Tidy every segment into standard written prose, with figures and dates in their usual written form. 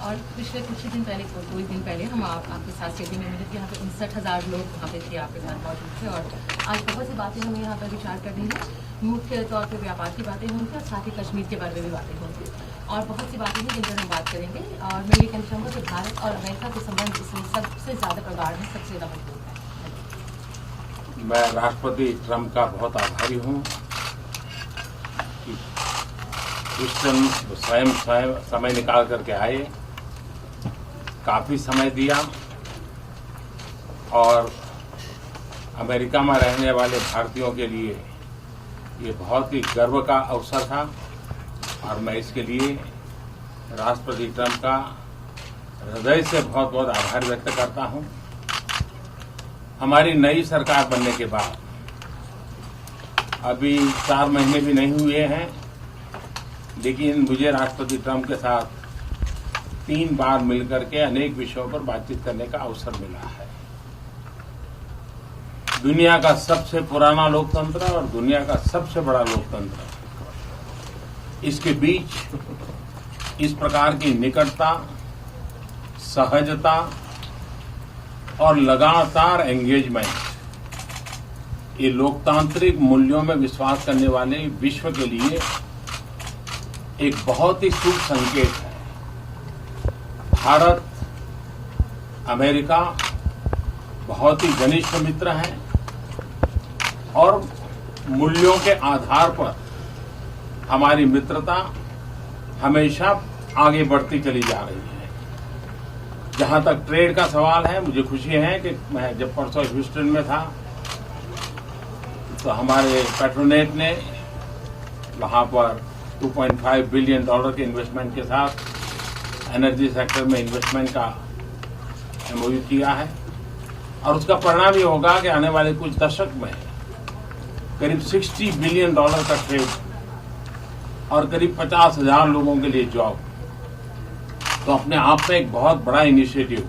और पिछले कुछ ही दिन पहले, 2 दिन पहले हम आपके साथ सिडनी में मिले थे। यहाँ पे 59,000 लोग वहाँ पे थे, आपके साथ मौजूद थे। और आज बहुत सी बातें हमें यहाँ पर विचार करनी है। मुख्य तौर पे व्यापार की बातें होंगी और साथ ही कश्मीर के बारे में भी बातें होंगी, और बहुत सी बातें हैं जिन पर हम बात करेंगे। और मैं ये कहना चाहूँगा कि भारत और अमेरिका के संबंध इसमें सबसे ज़्यादा प्रगाढ़ है, सबसे ज़्यादा मजबूत है। मैं राष्ट्रपति ट्रंप का बहुत आभारी हूँ कि ह्यूस्टन स्वयं समय निकाल करके आए, काफ़ी समय दिया, और अमेरिका में रहने वाले भारतीयों के लिए ये बहुत ही गर्व का अवसर था। और मैं इसके लिए राष्ट्रपति ट्रंप का हृदय से बहुत बहुत आभार व्यक्त करता हूं। हमारी नई सरकार बनने के बाद अभी 4 महीने भी नहीं हुए हैं, लेकिन मुझे राष्ट्रपति ट्रंप के साथ 3 बार मिलकर के अनेक विषयों पर बातचीत करने का अवसर मिला है। दुनिया का सबसे पुराना लोकतंत्र और दुनिया का सबसे बड़ा लोकतंत्र, इसके बीच इस प्रकार की निकटता, सहजता और लगातार एंगेजमेंट, ये लोकतांत्रिक मूल्यों में विश्वास करने वाले विश्व के लिए एक बहुत ही शुभ संकेत है। भारत, अमेरिका बहुत ही घनिष्ठ मित्र हैं और मूल्यों के आधार पर हमारी मित्रता हमेशा आगे बढ़ती चली जा रही है। जहां तक ट्रेड का सवाल है, मुझे खुशी है कि मैं जब परसों ह्यूस्टन में था तो हमारे पेट्रोनेट ने वहां पर $2.5 बिलियन के इन्वेस्टमेंट के साथ एनर्जी सेक्टर में इन्वेस्टमेंट का एमओयू किया है। और उसका परिणाम ये होगा कि आने वाले कुछ दशक में करीब $60 बिलियन का ट्रेड और करीब 50,000 लोगों के लिए जॉब। तो अपने आप में एक बहुत बड़ा इनिशिएटिव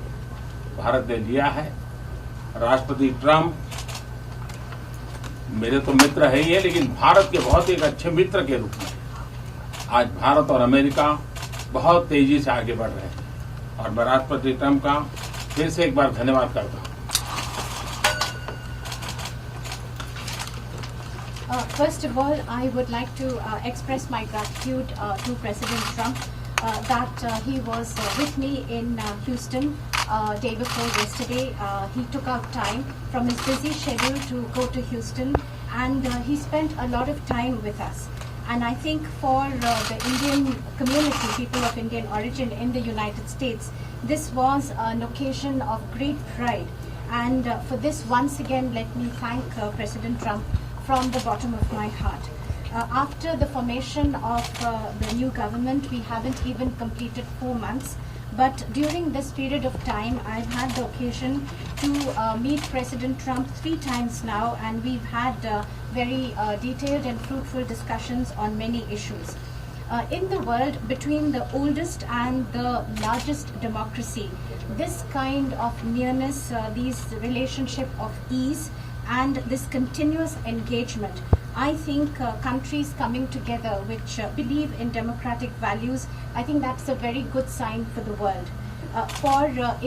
भारत ने लिया है। राष्ट्रपति ट्रंप मेरे तो मित्र है ही है, लेकिन भारत के बहुत एक अच्छे मित्र के रूप में आज भारत और अमेरिका बहुत तेजी से आगे बढ़ रहे हैं। और मैं राष्ट्रपति ट्रंप का फिर से एक बार धन्यवाद करता हूं। First of all, I would like to express my gratitude to President Trump that he was with me in Houston day before yesterday. He took out time from his busy schedule to go to Houston, and he spent a lot of time with us. And I think for the Indian community, people of Indian origin in the United States, this was an occasion of great pride. And for this, once again, let me thank President Trump from the bottom of my heart. After the formation of the new government, we haven't even completed 4 months. But during this period of time, I've had the occasion to meet President Trump 3 times now, and we've had very detailed and fruitful discussions on many issues. In the world, between the oldest and the largest democracy, this kind of nearness, these relationship of ease, and this continuous engagement, I think countries coming together which believe in democratic values, I think that's a very good sign for the world. For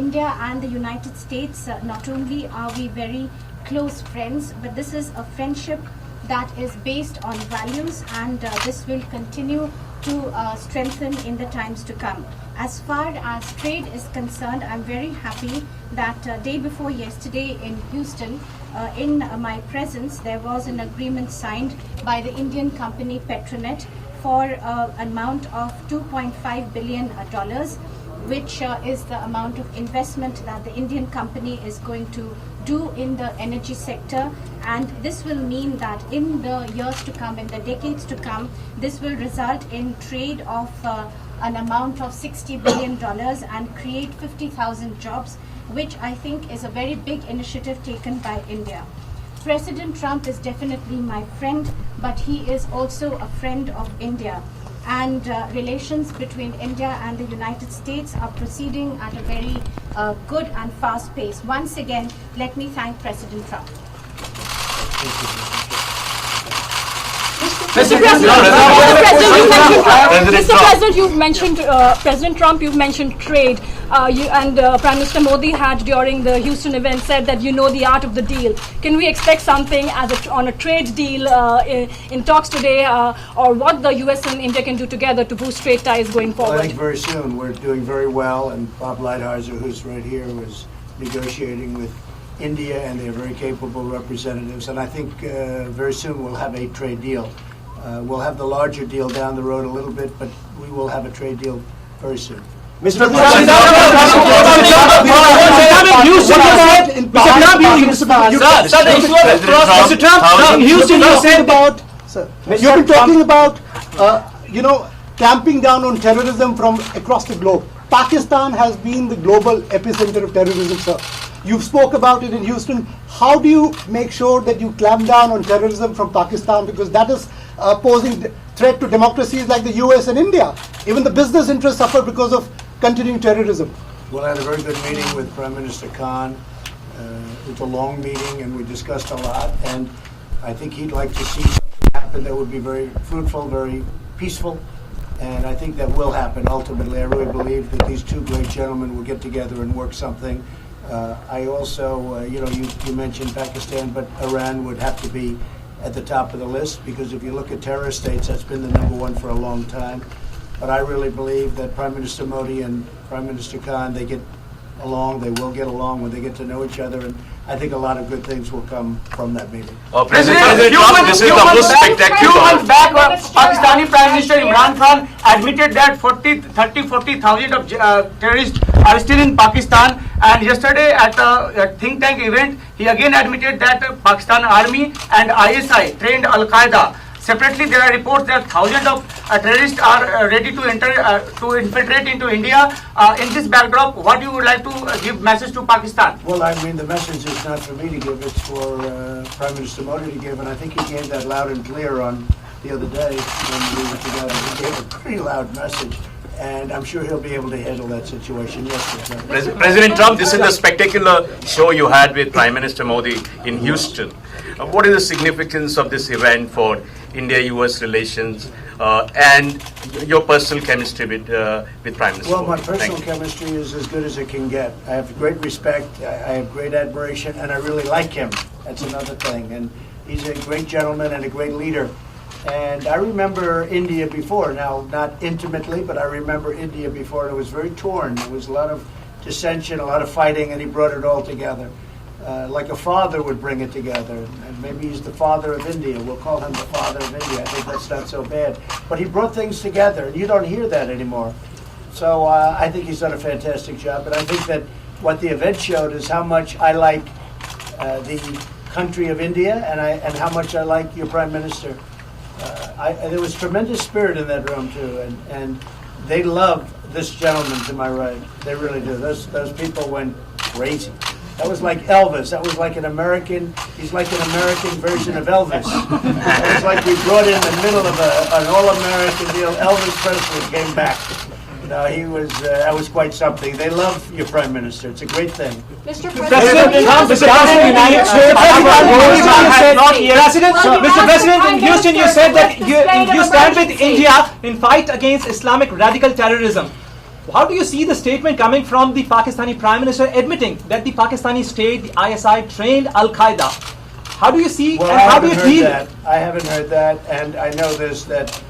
India and the United States, not only are we very close friends, but this is a friendship that is based on values, and this will continue to strengthen in the times to come. As far as trade is concerned, I'm very happy that day before yesterday in Houston, in my presence, there was an agreement signed by the Indian company Petronet for an amount of $2.5 billion, which is the amount of investment that the Indian company is going to do in the energy sector. And this will mean that in the years to come, in the decades to come, this will result in trade of an amount of $60 billion and create 50,000 jobs, which I think is a very big initiative taken by India. President Trump is definitely my friend, but he is also a friend of India. And relations between India and the United States are proceeding at a very good and fast pace. Once again, let me thank President Trump. Mr. President, you've mentioned President Trump. You've mentioned trade. Prime Minister Modi had during the Houston event said that you know the art of the deal. Can we expect something on a trade deal in talks today, or what the U.S. and India can do together to boost trade ties going forward? Well, I think very soon. We're doing very well, and Bob Lighthizer, who's right here, was negotiating with India, and they're very capable representatives. And I think very soon we'll have a trade deal. We'll have the larger deal down the road a little bit, but we will have a trade deal very soon. Mr. In Houston, you said about, you've been talking about, clamping down on terrorism from across the globe. Pakistan has been the global epicenter of terrorism, sir. You spoke about it in Houston. How do you make sure that you clamp down on terrorism from Pakistan? Because that is posing threat to democracies like the US and India. Even the business interests suffer because of continuing terrorism. Well, I had a very good meeting with Prime Minister Khan. It was a long meeting, and we discussed a lot. And I think he'd like to see something happen that would be very fruitful, very peaceful. And I think that will happen ultimately. I really believe that these two great gentlemen will get together and work something. I also, you mentioned Pakistan, but Iran would have to be at the top of the list, because if you look at terrorist states, that's been the number one for a long time. But I really believe that Prime Minister Modi and Prime Minister Khan, they get along, they will get along when they get to know each other, and I think a lot of good things will come from that meeting. President Trump, this is the most spectacular. Few months back, Pakistani Prime Minister Imran Khan admitted that 40,000 of terrorists are still in Pakistan, and yesterday at a think tank event, he again admitted that Pakistan Army and ISI trained Al-Qaeda. Separately, there are reports that thousands of terrorists are ready to infiltrate into India. In this backdrop, what you would like to give message to Pakistan? Well, I mean, the message is not for me to give; it's for Prime Minister Modi to give, and I think he gave that loud and clear on the other day when we were together. He gave a pretty loud message, and I'm sure he'll be able to handle that situation. Yes, President Trump, this is the spectacular show you had with Prime Minister Modi in Houston. What is the significance of this event for India-US relations and your personal chemistry with Prime Minister Well, Modi? my personal chemistry is as good as it can get. I have great respect, I have great admiration, and I really like him. That's another thing. And he's a great gentleman and a great leader. And I remember India before, now not intimately, but I remember India before, and it was very torn. There was a lot of dissension, a lot of fighting, and he brought it all together. Like a father would bring it together. And maybe he's the father of India. We'll call him the father of India. I think that's not so bad. But he brought things together, and you don't hear that anymore. So I think he's done a fantastic job. And I think that what the event showed is how much I like the country of India, and how much I like your Prime Minister. There was tremendous spirit in that room, too. And they love this gentleman to my right. They really do. Those people went crazy. That was like Elvis. That was like he's like an American version of Elvis. It was like we brought in the middle of an all-American deal. Elvis Presley came back. That was quite something. They love your Prime Minister. It's a great thing. Mr. President, in Houston, you said that you stand with India in fight against Islamic radical terrorism. How do you see the statement coming from the Pakistani Prime Minister admitting that the Pakistani state, the ISI, trained Al-Qaeda? How do you see Well, and how do you deal? I haven't heard that, and I know this, that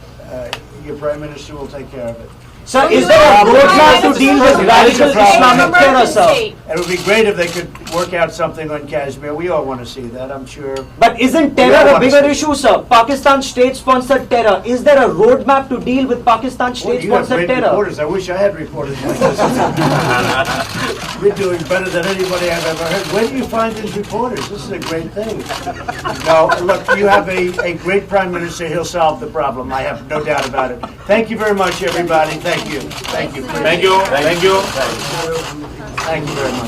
your Prime Minister will take care of it. Sir, is there a roadmap to deal with radical Islamic terror, sir? It would be great if they could work out something on Kashmir. We all want to see that, I'm sure. But isn't terror a bigger issue, sir? Pakistan state-sponsored terror. Is there a roadmap to deal with Pakistan state-sponsored terror? Reporters. I wish I had reporters like this. We're doing better than anybody I've ever heard. Where do you find these reporters? This is a great thing. No, look, you have a great Prime Minister. He'll solve the problem. I have no doubt about it. Thank you very much, everybody. Thank you. Thank you. Thank you. Thank you. Thank you very much.